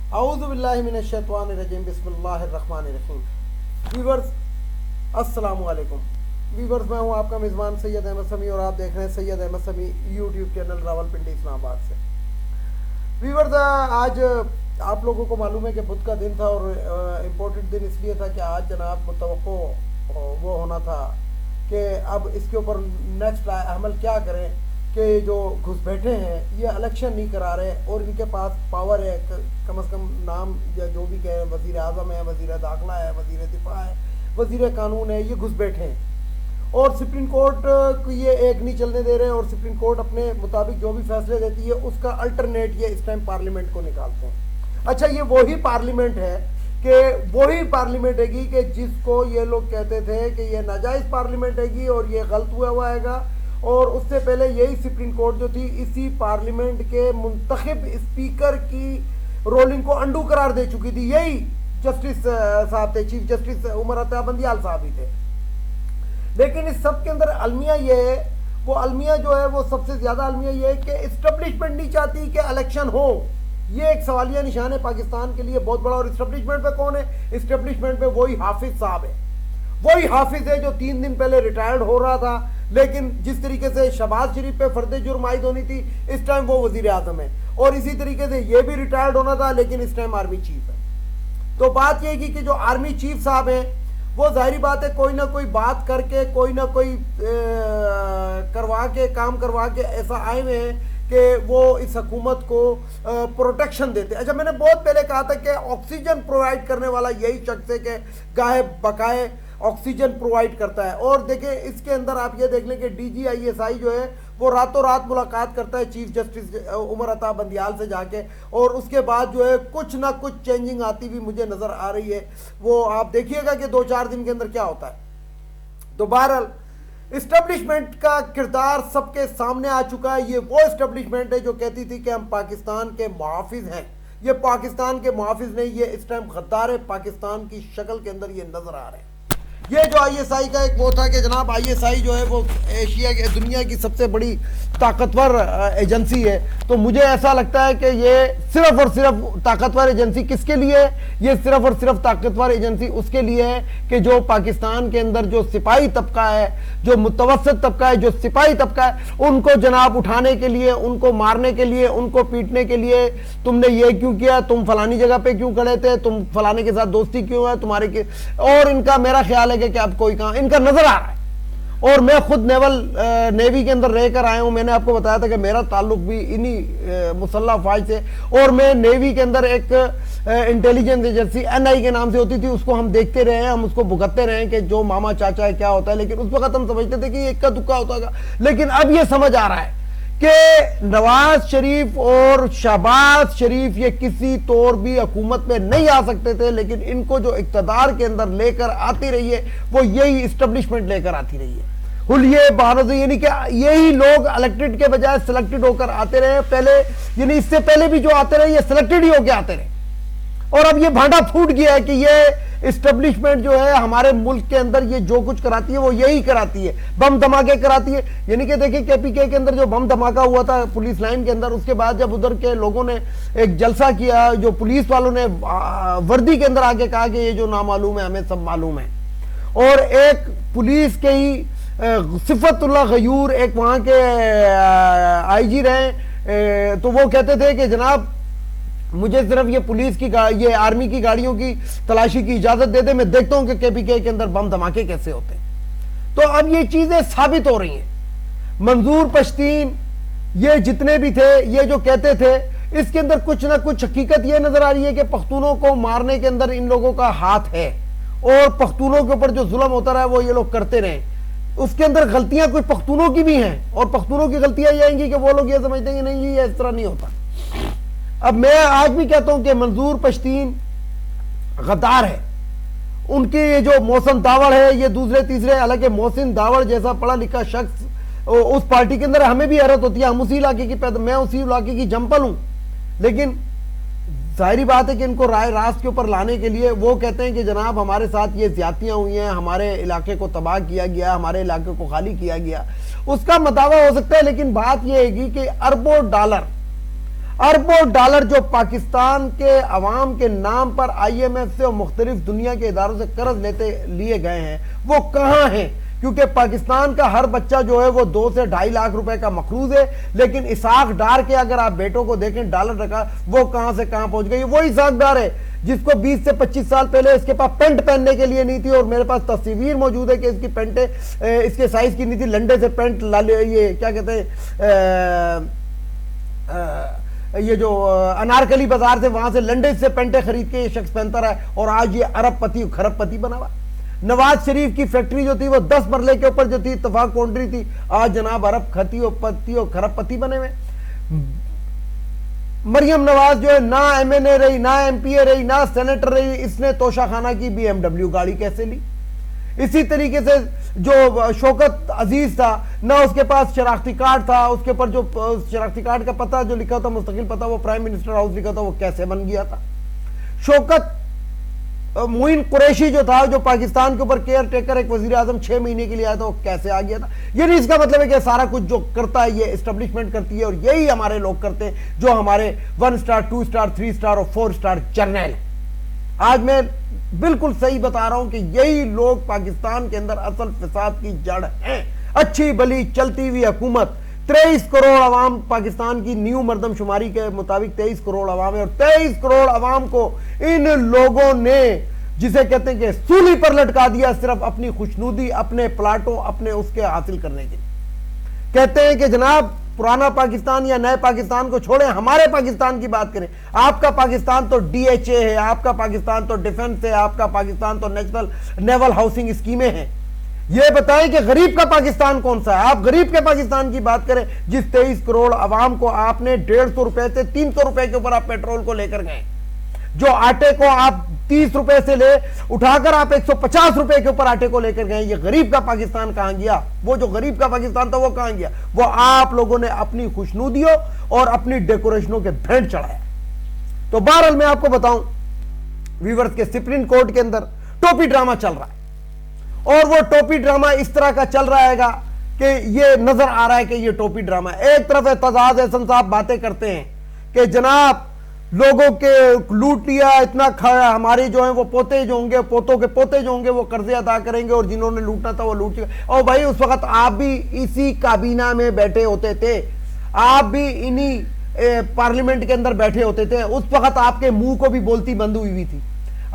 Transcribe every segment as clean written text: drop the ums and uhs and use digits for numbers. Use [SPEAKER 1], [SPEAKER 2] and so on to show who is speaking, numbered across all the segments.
[SPEAKER 1] औज़ुबिल्लाहिमिनश्शैतानिर्रजीम बिस्मिल्लाहिर्रहमानिर्रहीम। वीवर्स अस्सलामु अलैकुम। वीवर्स, मैं हूं आपका मेज़बान सैयद अहमद समी और आप देख रहे हैं सैयद अहमद समी यूट्यूब चैनल रावलपिंडी इस्लामाबाद से। वीवर्स, आज आप लोगों को मालूम है कि बुध का दिन था और इम्पोर्टेंट दिन इसलिए था कि आज जनाब मुतवक्को वो होना था कि अब इसके ऊपर नेक्स्ट अमल क्या करें कि जो घुसपैठे हैं ये इलेक्शन नहीं करा रहे और इनके पास पावर है, कम से कम नाम या जो भी कहें, वज़ीर आज़म है, वज़ीर दाखिला है, वज़ीर दिफा है, वज़ीर कानून है, ये घुसपैठे हैं और सुप्रीम कोर्ट को ये एक नहीं चलने दे रहे और सुप्रीम कोर्ट अपने मुताबिक जो भी फैसले देती है उसका अल्टरनेट ये इस टाइम पार्लियामेंट को निकालते हैं। अच्छा, ये वही पार्लियामेंट है कि वही पार्लियामेंट हैगी कि जिसको ये लोग कहते थे कि ये नाजायज़ पार्लियामेंट हैगी और ये गलत हुआ हैगा, और उससे पहले यही सुप्रीम कोर्ट जो थी इसी पार्लियामेंट के मुंतखब स्पीकर की रोलिंग को अंडू करार दे चुकी थी। यही जस्टिस साहब थे, चीफ जस्टिस उमर अता बंदियाल साहब ही थे। लेकिन इस सब के अंदर अलमिया ये है, वो अलमिया जो है वो सबसे ज्यादा अलमिया ये है कि इस्टेब्लिशमेंट नहीं चाहती कि इलेक्शन हो। ये एक सवालिया निशान है पाकिस्तान के लिए बहुत बड़ा। और इस्टेब्लिशमेंट पे कौन है? इस्टेब्लिशमेंट पे वही हाफिज साहब है, वही हाफिज है जो 3 दिन पहले रिटायर्ड हो रहा था, लेकिन जिस तरीके से शहबाज शरीफ पे फर्द जुर्म आयद होनी थी इस टाइम वो वजीर आजम है, और इसी तरीके से ये भी रिटायर्ड होना था लेकिन इस टाइम आर्मी चीफ है। तो बात यह कि जो आर्मी चीफ साहब हैं वो जाहिर बात है कोई ना कोई बात करके, कोई ना कोई करवा के, काम करवा के ऐसा आए हुए हैं कि वो इस हुकूमत को प्रोटेक्शन देते। अच्छा, मैंने बहुत पहले कहा था कि ऑक्सीजन प्रोवाइड करने वाला यही शख्स है कि गाहे बकाए ऑक्सीजन प्रोवाइड करता है। और देखिए इसके अंदर आप ये देख लें कि DGISI जो है वो रातों रात मुलाकात करता है चीफ जस्टिस उमर अता बंदियाल से जाके, और उसके बाद जो है कुछ ना कुछ चेंजिंग आती हुई मुझे नजर आ रही है। वो आप देखिएगा कि 2-4 दिन के अंदर क्या होता है। तो बहरहाल इस्टेब्लिशमेंट का किरदार सबके सामने आ चुका है। ये वो इस्टेब्लिशमेंट है जो कहती थी कि हम पाकिस्तान के मुहाफिज हैं। ये पाकिस्तान के मुहाफिज नहीं, ये इस टाइम गद्दार है, पाकिस्तान की शक्ल के अंदर ये नजर आ रहे हैं। ये जो ISI का एक वो था कि जनाब ISI जो है वो एशिया के, दुनिया की सबसे बड़ी ताकतवर एजेंसी है। तो मुझे ऐसा लगता है कि ये सिर्फ और सिर्फ ताकतवर एजेंसी किसके लिए है? ये सिर्फ और सिर्फ ताकतवर एजेंसी उसके लिए है कि जो पाकिस्तान के अंदर जो सिपाही तबका है, जो मुतवस्सित तबका है, जो सिपाही तबका है, उनको जनाब उठाने के लिए, उनको मारने के लिए, उनको पीटने के लिए, तुमने ये क्यों किया, तुम फलानी जगह पे क्यों खड़े थे, तुम फलाने के साथ दोस्ती क्यों है तुम्हारे के, और इनका मेरा ख्याल है कि अब कोई कहां इनका नजर आ रहा है। और मैं खुद नेवी के अंदर रहकर आया हूं। मैंने आपको बताया था कि मेरा ताल्लुक भी इन्हीं मुसल्लह फौज से, और मैं नेवी के अंदर एक इंटेलिजेंस एजेंसी NI के नाम से होती थी, उसको हम देखते रहे हैं, हम उसको भुगतते रहे हैं कि जो मामा चाचा है क्या होता है। लेकिन उस वक्त हम समझते थे कि ये इक्का दुक्का होता है, लेकिन अब ये समझ आ रहा है कि नवाज शरीफ और शहबाज शरीफ ये किसी तौर भी हुकूमत में नहीं आ सकते थे, लेकिन इनको जो इक़्तिदार के अंदर लेकर आती रही है वो यही इस्टेब्लिशमेंट लेकर आती रही है। हुलिये बहानों से, यानी कि यही लोग इलेक्टेड के बजाय सिलेक्टेड होकर आते रहे पहले, यानी इससे पहले भी जो आते रहे ये सिलेक्टेड ही होकर आते रहे, और अब ये भांडा फूट गया है कि ये इस्टेब्लिशमेंट जो है हमारे मुल्क के अंदर ये जो कुछ कराती है वो यही कराती है, बम धमाके कराती है। यानी कि देखिए KPK के अंदर जो बम धमाका हुआ था पुलिस लाइन के अंदर, उसके बाद जब उधर के लोगों ने एक जलसा किया, जो पुलिस वालों ने वर्दी के अंदर आके कहा कि ये जो नामालूम है हमें सब मालूम है, और एक पुलिस के ही सिफतुल्लाह गयूर एक वहां के IG रहे, तो वो कहते थे कि जनाब मुझे सिर्फ ये पुलिस की ये आर्मी की गाड़ियों की तलाशी की इजाजत दे दे, मैं देखता हूं कि KPK के अंदर बम धमाके कैसे होते हैं। तो अब ये चीजें साबित हो रही हैं। मंजूर पश्तीन ये जितने भी थे, ये जो कहते थे, इसके अंदर कुछ ना कुछ हकीकत ये नजर आ रही है कि पख्तूनों को मारने के अंदर इन लोगों का हाथ है, और पख्तूनों के ऊपर जो जुल्म होता रहा वो ये लोग करते रहे। उसके अंदर गलतियां कुछ पख्तूनों की भी हैं, और पख्तूनों की गलतियां ये आएंगी कि वो लोग ये समझते हैं नहीं ये इस तरह नहीं होता। अब मैं आज भी कहता हूं कि मंजूर पश्तीन गद्दार है। उनके ये जो मोहसिन दावड़ है, ये दूसरे तीसरे, हालांकि मोहसिन दावड़ जैसा पढ़ा लिखा शख्स उस पार्टी के अंदर हमें भी हैरत होती है, हम उसी इलाके की मैं उसी इलाके की जंपल हूं, लेकिन जाहिर बात है कि इनको राय रास्त के ऊपर लाने के लिए वो कहते हैं कि जनाब हमारे साथ ये ज्यादतियां हुई हैं, हमारे इलाके को तबाह किया गया, हमारे इलाके को खाली किया गया, उसका मदावा हो सकता है। लेकिन बात यह है कि अरबों डॉलर जो पाकिस्तान के अवाम के नाम पर IMF से और मुख्तलिफ दुनिया के इदारों से कर्ज लिए गए हैं, वो कहां हैं? क्योंकि पाकिस्तान का हर बच्चा जो है वो 2 से 2.5 लाख रुपए का मकरूज है, लेकिन इसाक डार के अगर आप बेटों को देखें डॉलर रखा, वो कहां से कहां पहुंच गई। वो इसाक डार है जिसको 20 से 25 साल पहले इसके पास पेंट पहनने के लिए नहीं थी, और मेरे पास तस्वीर मौजूद है कि इसकी पेंटे इसके साइज की नहीं थी। लंडे से पेंट ये क्या कहते हैं, ये जो अनारकली बाजार से, वहां से लंडे से पेंटे खरीद के ये शख्स पहनता रहा है, और आज ये अरबपति खरबपति बना हुआ। नवाज शरीफ की फैक्ट्री जो थी वो 10 मरले के ऊपर जो थी इत्तफाक कॉन्ट्री थी, आज जनाब अरबपति और खरबपति बने हुए। मरियम नवाज जो है ना MNA रही, ना MPA रही, ना सेनेटर रही, इसने तोशाखाना की BMW गाड़ी कैसे ली? इसी तरीके से जो शौकत अजीज था, ना उसके पास शनाख्ती कार्ड था, उसके ऊपर जो शनाख्ती कार्ड का पता जो लिखा था मुस्तकिल पता, वो प्राइम मिनिस्टर हाउस लिखा था, वो कैसे बन गया था? शौकत मोइन कुरैशी जो था, जो पाकिस्तान के ऊपर केयर टेकर एक वजीर आजम 6 महीने के लिए आया था, वो कैसे आ गया था? यानी इसका मतलब है कि सारा कुछ जो करता है ये एस्टेब्लिशमेंट करती है, और यही हमारे लोग करते हैं जो हमारे 1 स्टार 2 स्टार 3 स्टार और 4 स्टार जर्नल। आज मैं बिल्कुल सही बता रहा हूं कि यही लोग पाकिस्तान के अंदर असल फसाद की जड़ हैं। अच्छी भली चलती हुई हुकूमत, 23 करोड़ अवाम पाकिस्तान की न्यू मर्दमशुमारी के मुताबिक 23 करोड़ अवाम है, और 23 करोड़ अवाम को इन लोगों ने जिसे कहते हैं कि सूली पर लटका दिया, सिर्फ अपनी खुशनुदी, अपने प्लाटों, अपने उसके हासिल करने के लिए। कहते हैं कि जनाब पुराना पाकिस्तान या नए पाकिस्तान को छोड़ें, हमारे पाकिस्तान की बात करें। आपका पाकिस्तान तो DHA है, आपका पाकिस्तान तो डिफेंस है, आपका पाकिस्तान तो नेवल हाउसिंग स्कीमें हैं। ये बताएं कि गरीब का पाकिस्तान कौन सा है? आप गरीब के पाकिस्तान की बात करें, जिस 23 करोड़ अवाम को आपने 150 रुपए से 300 रुपए के ऊपर आप पेट्रोल को लेकर गए, जो आटे को आप 30 रुपए से ले उठाकर आप 150 रुपए के ऊपर आटे को लेकर गए, ये गरीब का पाकिस्तान कहां गया? वो जो गरीब का पाकिस्तान था वो कहां गया? वो आप लोगों ने अपनी खुशनुदियों और अपनी डेकोरेशनों के भेंट चढ़ाया। तो बहरहाल मैं आपको बताऊं, वीवर्स के सुप्रीम कोर्ट के अंदर टोपी ड्रामा चल रहा है, और वो टोपी ड्रामा इस तरह का चल रहा है कि ये नजर आ रहा है कि ये टोपी ड्रामा। एक तरफ एतजाज एहसन साहब बातें करते हैं कि जनाब लोगों के लूट लिया, इतना खाया, हमारे जो है वो पोते जो होंगे, पोतों के पोते जो होंगे वो कर्जे अदा करेंगे, और जिन्होंने लूटना था वो लूट चुके। और भाई उस वक्त आप भी इसी काबीना में बैठे होते थे, आप भी इन्हीं पार्लियामेंट के अंदर बैठे होते थे, उस वक्त आपके मुंह को भी बोलती बंद हुई थी।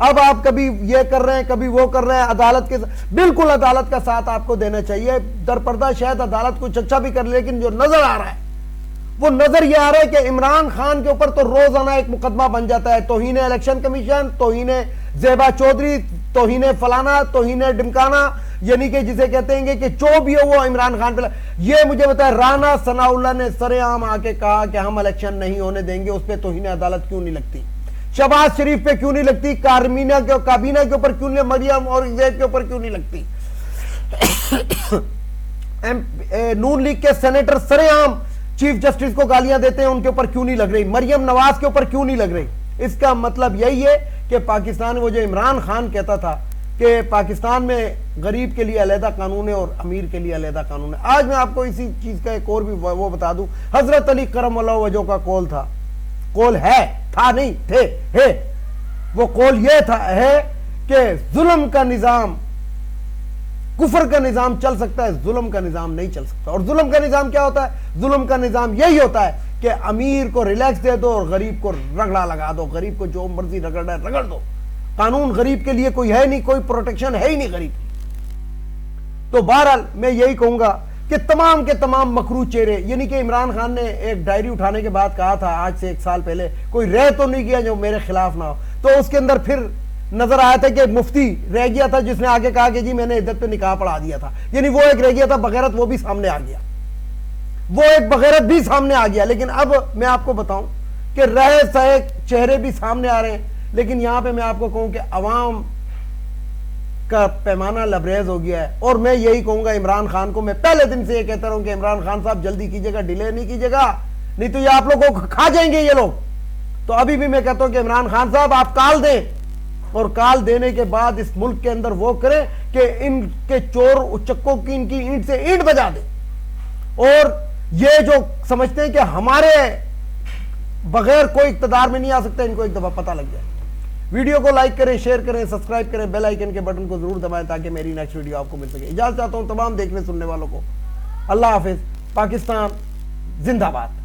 [SPEAKER 1] अब आप कभी ये कर रहे हैं, कभी वो कर रहे हैं। अदालत के बिल्कुल अदालत का साथ आपको देना चाहिए। दरपर्दा शायद अदालत कुछ अच्छा भी कर ले, लेकिन जो नजर आ रहा है वो नजर ये आ रहा है कि इमरान खान के ऊपर तो रोजाना एक मुकदमा बन जाता है। तौहीन इलेक्शन कमीशन, तौहीन ज़ेबा चौधरी, तौहीन फलाना, तौहीन डिमकाना, यानी कि जिसे कहते हैं कि जो भी हो वो इमरान खान पे। ये मुझे बताया राना सनाउल्लाह ने सरेआम आके कहा कि हम इलेक्शन नहीं होने देंगे, उस पर तौहीन अदालत क्यों नहीं लगती? शहबाज शरीफ पे क्यों नहीं लगती? काबीना के ऊपर क्यों नहीं? मरियम और जैद के ऊपर क्यों नहीं लगती? नून लीग के सेनेटर सरेआम चीफ जस्टिस को गालियां देते हैं, उनके ऊपर क्यों नहीं लग रही? मरियम नवाज के ऊपर क्यों नहीं लग रही? इसका मतलब यही है कि पाकिस्तान, वो जो इमरान खान कहता था कि पाकिस्तान में गरीब के लिए अलहदा कानून है और अमीर के लिए अलहदा कानून है। आज मैं आपको इसी चीज का एक और भी वो बता दूं, हजरत अली करमल्लाहु वजह का कौल था, कौल है, था नहीं, थे, है। वो कौल ये था है कि जुल्म का निजाम, कुफर का निजाम चल सकता है, जुल्म का निजाम नहीं चल सकता। और जुल्म का निजाम क्या होता है? जुल्म का निजाम यही होता है कि अमीर को रिलैक्स दे दो और गरीब को रगड़ा लगा दो, गरीब को जो मर्जी रगड़ना है रगड़ दो। कानून गरीब के लिए कोई है नहीं, कोई प्रोटेक्शन है ही नहीं गरीब की। तो बहरहाल मैं यही कहूंगा कि तमाम के तमाम मकरू चेहरे, यानी कि इमरान खान ने एक डायरी उठाने के बाद कहा था आज से 1 साल पहले, कोई रह तो नहीं गया जो मेरे खिलाफ ना हो। तो उसके अंदर फिर नजर आया था कि मुफ्ती रह गया था जिसने आगे कहा कि जी मैंने इद्दत पे निकाह पढ़ा दिया था, यानी वो एक रह गया था बगैरत, वो भी सामने आ गया, वो एक बगैरत भी सामने आ गया। लेकिन अब मैं आपको बताऊं कि रहे सहे चेहरे भी सामने आ रहे हैं, लेकिन यहां पे मैं आपको कहूं कि अवाम का पैमाना लबरेज हो गया है। और मैं यही कहूंगा इमरान खान को, मैं पहले दिन से ये कहता रहूं कि इमरान खान साहब जल्दी कीजिएगा, डिले नहीं कीजिएगा, नहीं तो ये आप लोगों को खा जाएंगे ये लोग। तो अभी भी मैं कहता हूं कि इमरान खान साहब आप काल दें, और काल देने के बाद इस मुल्क के अंदर वो करें कि इनके चोर उचक्कों की इनकी ईंट से ईंट बजा दे। और ये जो समझते हैं कि हमारे बगैर कोई इक़्तिदार में नहीं आ सकता, इनको एक दफ़ा पता लग जाए। वीडियो को लाइक करें, शेयर करें, सब्सक्राइब करें, बेल आइकन के बटन को जरूर दबाएं ताकि मेरी नेक्स्ट वीडियो आपको मिल सके। इजाज़त चाहता हूं तमाम देखने सुनने वालों को। अल्लाह हाफिज़। पाकिस्तान जिंदाबाद।